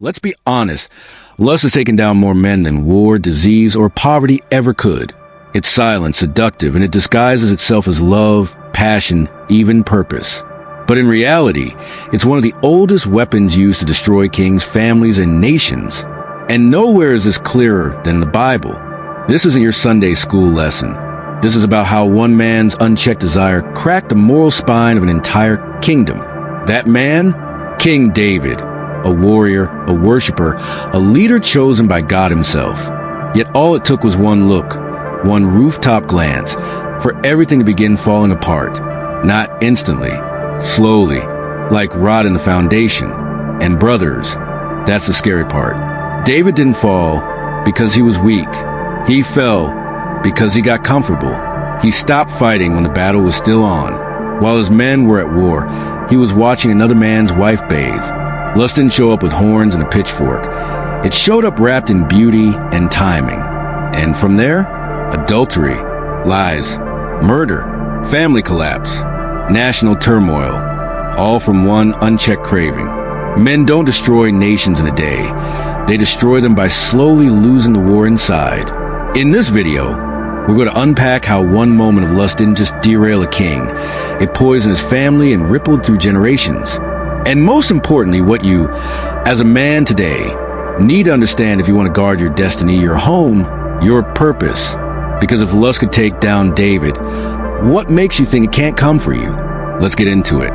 Let's be honest, lust has taken down more men than war, disease, or poverty ever could. It's silent, seductive, and it disguises itself as love, passion, even purpose. But in reality, it's one of the oldest weapons used to destroy kings, families, and nations. And nowhere is this clearer than the Bible. This isn't your Sunday school lesson. This is about how one man's unchecked desire cracked the moral spine of an entire kingdom. That man? King David. A warrior, a worshiper, a leader chosen by God himself. Yet all it took was one look, one rooftop glance, for everything to begin falling apart. Not instantly, slowly, like rot in the foundation. And brothers, that's the scary part. David didn't fall because he was weak. He fell because he got comfortable. He stopped fighting when the battle was still on. While his men were at war, he was watching another man's wife bathe. Lust didn't show up with horns and a pitchfork. It showed up wrapped in beauty and timing. And from there, adultery, lies, murder, family collapse, national turmoil, all from one unchecked craving. Men don't destroy nations in a day. They destroy them by slowly losing the war inside. In this video, we're going to unpack how one moment of lust didn't just derail a king. It poisoned his family and rippled through generations. And most importantly, what you, as a man today, need to understand if you want to guard your destiny, your home, your purpose. Because if lust could take down David, what makes you think it can't come for you? Let's get into it.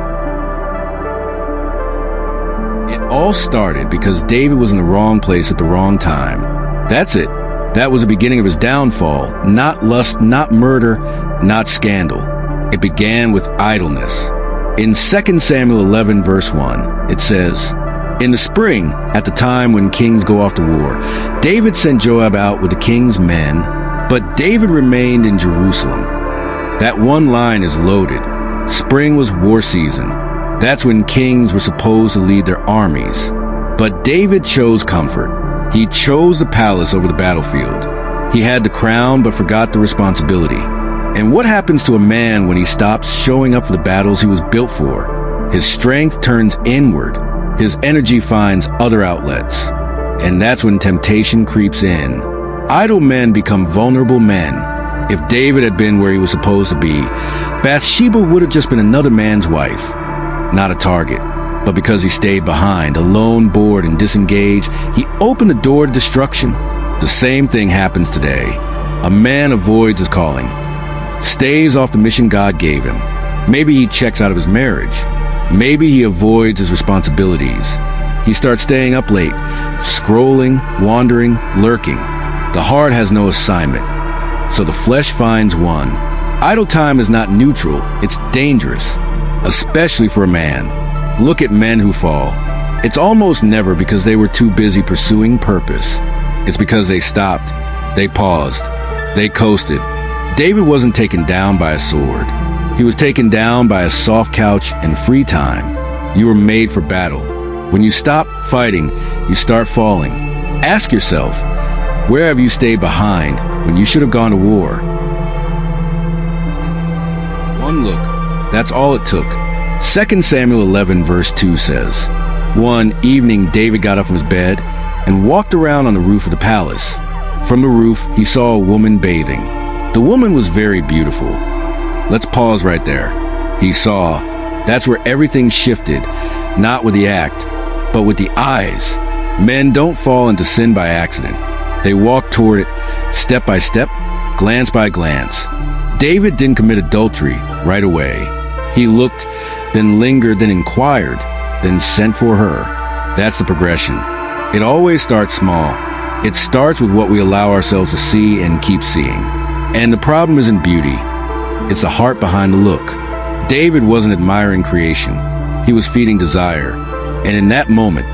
It all started because David was in the wrong place at the wrong time. That's it. That was the beginning of his downfall. Not lust, not murder, not scandal. It began with idleness. In 2 Samuel 11, verse 1, it says, "In the spring, at the time when kings go off to war, David sent Joab out with the king's men, but David remained in Jerusalem." That one line is loaded. Spring was war season. That's when kings were supposed to lead their armies. But David chose comfort. He chose the palace over the battlefield. He had the crown but forgot the responsibility. And what happens to a man when he stops showing up for the battles he was built for? His strength turns inward. His energy finds other outlets. And that's when temptation creeps in. Idle men become vulnerable men. If David had been where he was supposed to be, Bathsheba would have just been another man's wife, not a target. But because he stayed behind, alone, bored, and disengaged, he opened the door to destruction. The same thing happens today. A man avoids his calling, stays off the mission God gave him. Maybe he checks out of his marriage. Maybe he avoids his responsibilities. He starts staying up late, scrolling, wandering, lurking. The heart has no assignment, so the flesh finds one. Idle time is not neutral, it's dangerous, especially for a man. Look at men who fall. It's almost never because they were too busy pursuing purpose. It's because they stopped, they paused, they coasted. David wasn't taken down by a sword. He was taken down by a soft couch and free time. You were made for battle. When you stop fighting, you start falling. Ask yourself, where have you stayed behind when you should have gone to war? One look, that's all it took. 2 Samuel 11 verse 2 says, "One evening David got up from his bed and walked around on the roof of the palace. From the roof, he saw a woman bathing. The woman was very beautiful." Let's pause right there. He saw. That's where everything shifted, not with the act, but with the eyes. Men don't fall into sin by accident. They walk toward it step by step, glance by glance. David didn't commit adultery right away. He looked, then lingered, then inquired, then sent for her. That's the progression. It always starts small. It starts with what we allow ourselves to see and keep seeing. And the problem isn't beauty. It's the heart behind the look. David wasn't admiring creation. He was feeding desire. And in that moment,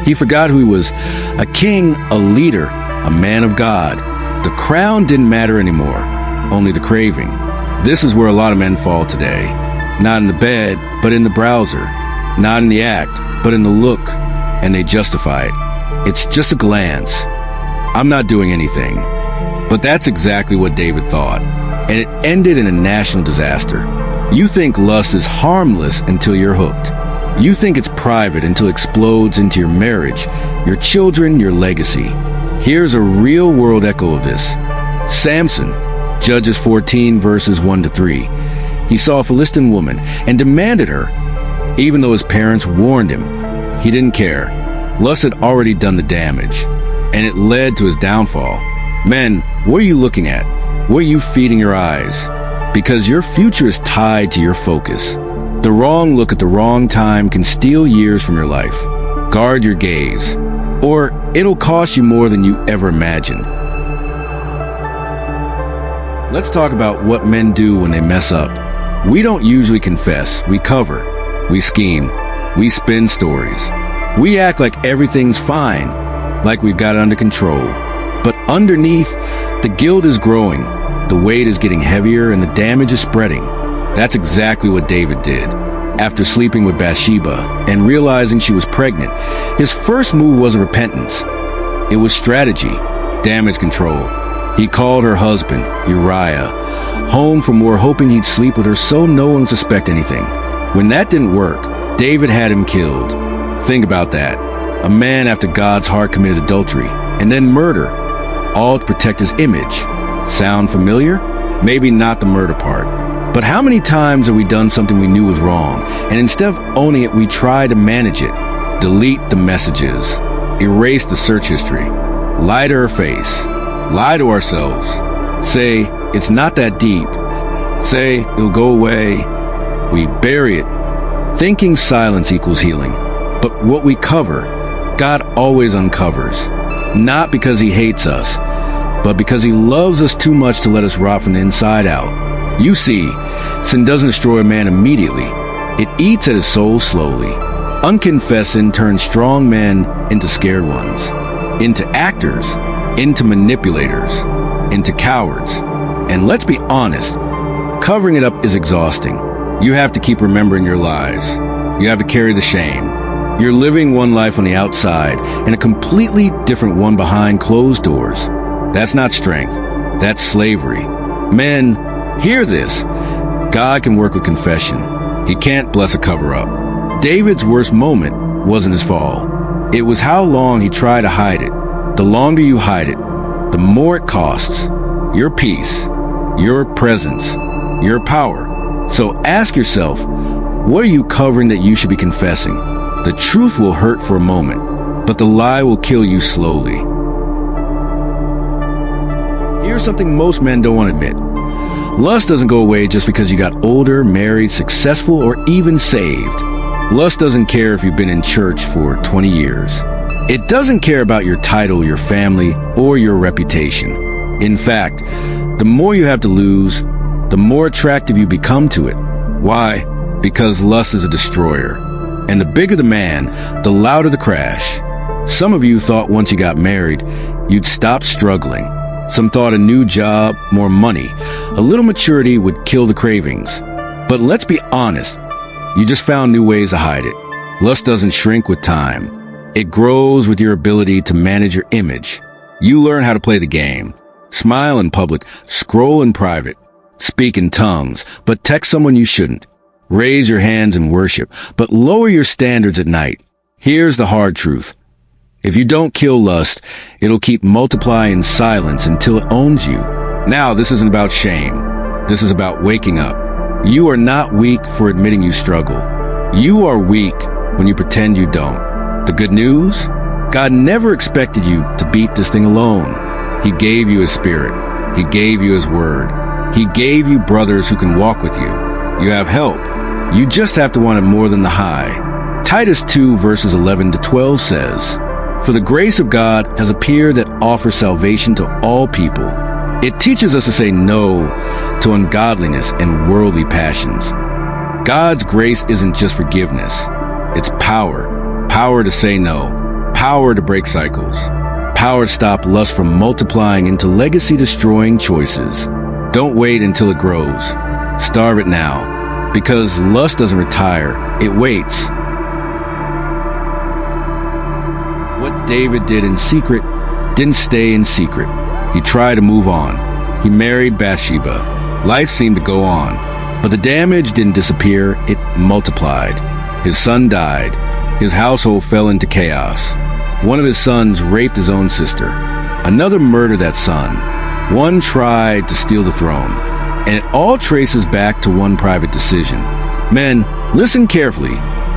he forgot who he was. A king, a leader, a man of God. The crown didn't matter anymore, only the craving. This is where a lot of men fall today. Not in the bed, but in the browser. Not in the act, but in the look. And they justify it. It's just a glance. I'm not doing anything. But that's exactly what David thought. And it ended in a national disaster. You think lust is harmless until you're hooked. You think it's private until it explodes into your marriage, your children, your legacy. Here's a real-world echo of this. Samson, Judges 14, verses 1-3. He saw a Philistine woman and demanded her. Even though his parents warned him, he didn't care. Lust had already done the damage, and it led to his downfall. Men, what are you looking at? What are you feeding your eyes? Because your future is tied to your focus. The wrong look at the wrong time can steal years from your life. Guard your gaze, or it'll cost you more than you ever imagined. Let's talk about what men do when they mess up. We don't usually confess. We cover. We scheme. We spin stories. We act like everything's fine, like we've got it under control. But underneath, the guilt is growing, the weight is getting heavier, and the damage is spreading. That's exactly what David did. After sleeping with Bathsheba and realizing she was pregnant, his first move wasn't repentance. It was strategy, damage control. He called her husband, Uriah, home for more, hoping he'd sleep with her so no one would suspect anything. When that didn't work, David had him killed. Think about that. A man after God's heart committed adultery, and then murder, all to protect his image. Sound familiar? Maybe not the murder part. But how many times have we done something we knew was wrong, and instead of owning it, we try to manage it, delete the messages, erase the search history, lie to her face, lie to ourselves, say, it's not that deep, say, it'll go away. We bury it, thinking silence equals healing. But what we cover, God always uncovers. Not because he hates us, but because he loves us too much to let us rot from the inside out. You see, sin doesn't destroy a man immediately. It eats at his soul slowly. Unconfessed sin turns strong men into scared ones, into actors, into manipulators, into cowards. And let's be honest, covering it up is exhausting. You have to keep remembering your lies. You have to carry the shame. You're living one life on the outside and a completely different one behind closed doors. That's not strength. That's slavery. Men, hear this. God can work with confession. He can't bless a cover-up. David's worst moment wasn't his fall. It was how long he tried to hide it. The longer you hide it, the more it costs. Your peace, your presence, your power. So ask yourself, what are you covering that you should be confessing? The truth will hurt for a moment, but the lie will kill you slowly. Here's something most men don't want to admit. Lust doesn't go away just because you got older, married, successful, or even saved. Lust doesn't care if you've been in church for 20 years. It doesn't care about your title, your family, or your reputation. In fact, the more you have to lose, the more attractive you become to it. Why? Because lust is a destroyer. And the bigger the man, the louder the crash. Some of you thought once you got married, you'd stop struggling. Some thought a new job, more money, a little maturity would kill the cravings. But let's be honest, you just found new ways to hide it. Lust doesn't shrink with time. It grows with your ability to manage your image. You learn how to play the game. Smile in public, scroll in private, speak in tongues, but text someone you shouldn't. Raise your hands in worship, but lower your standards at night. Here's the hard truth. If you don't kill lust, it'll keep multiplying in silence until it owns you. Now, this isn't about shame. This is about waking up. You are not weak for admitting you struggle. You are weak when you pretend you don't. The good news? God never expected you to beat this thing alone. He gave you his spirit. He gave you his word. He gave you brothers who can walk with you. You have help. You just have to want it more than the high. Titus 2 verses 11-12 says, "For the grace of God has appeared that offers salvation to all people." It teaches us to say no to ungodliness and worldly passions. God's grace isn't just forgiveness. It's power. Power to say no. Power to break cycles. Power to stop lust from multiplying into legacy-destroying choices. Don't wait until it grows. Starve it now. Because lust doesn't retire, it waits. What David did in secret didn't stay in secret. He tried to move on. He married Bathsheba. Life seemed to go on. But the damage didn't disappear, it multiplied. His son died. His household fell into chaos. One of his sons raped his own sister. Another murdered that son. One tried to steal the throne. And it all traces back to one private decision. Men, listen carefully.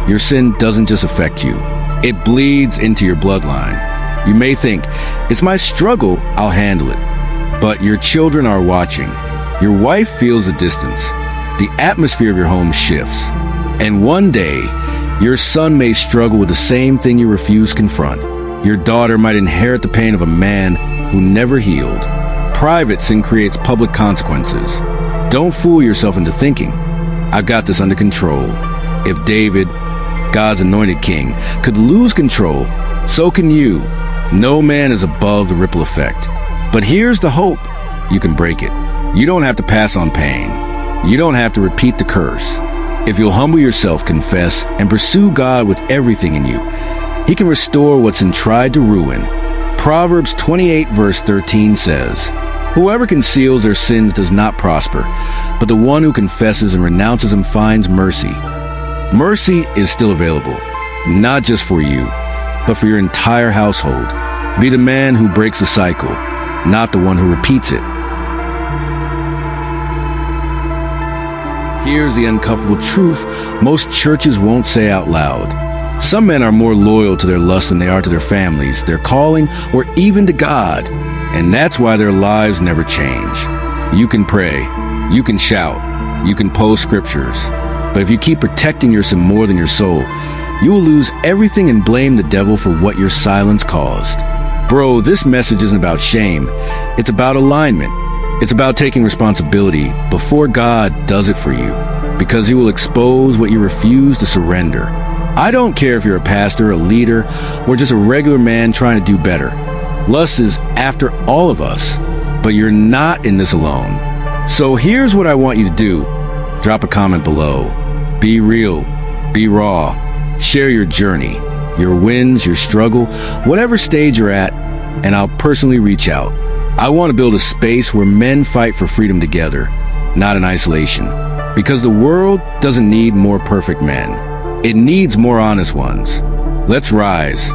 Your sin doesn't just affect you. It bleeds into your bloodline. You may think, it's my struggle, I'll handle it. But your children are watching. Your wife feels the distance. The atmosphere of your home shifts. And one day, your son may struggle with the same thing you refuse to confront. Your daughter might inherit the pain of a man who never healed. Private sin creates public consequences. Don't fool yourself into thinking, I've got this under control. If David, God's anointed king, could lose control, so can you. No man is above the ripple effect. But here's the hope. You can break it. You don't have to pass on pain. You don't have to repeat the curse. If you'll humble yourself, confess, and pursue God with everything in you, He can restore what's been tried to ruin. Proverbs 28 verse 13 says, "Whoever conceals their sins does not prosper, but the one who confesses and renounces them finds mercy." Mercy is still available, not just for you, but for your entire household. Be the man who breaks the cycle, not the one who repeats it. Here's the uncomfortable truth most churches won't say out loud. Some men are more loyal to their lust than they are to their families, their calling, or even to God. And that's why their lives never change. You can pray, you can shout, you can post scriptures. But if you keep protecting your sin more than your soul, you will lose everything and blame the devil for what your silence caused. Bro, this message isn't about shame. It's about alignment. It's about taking responsibility before God does it for you, because He will expose what you refuse to surrender. I don't care if you're a pastor, a leader, or just a regular man trying to do better. Lust is after all of us, but you're not in this alone. So here's what I want you to do. Drop a comment below. Be real. Be raw. Share your journey, your wins, your struggle, whatever stage you're at, and I'll personally reach out. I want to build a space where men fight for freedom together, not in isolation. Because the world doesn't need more perfect men. It needs more honest ones. Let's rise.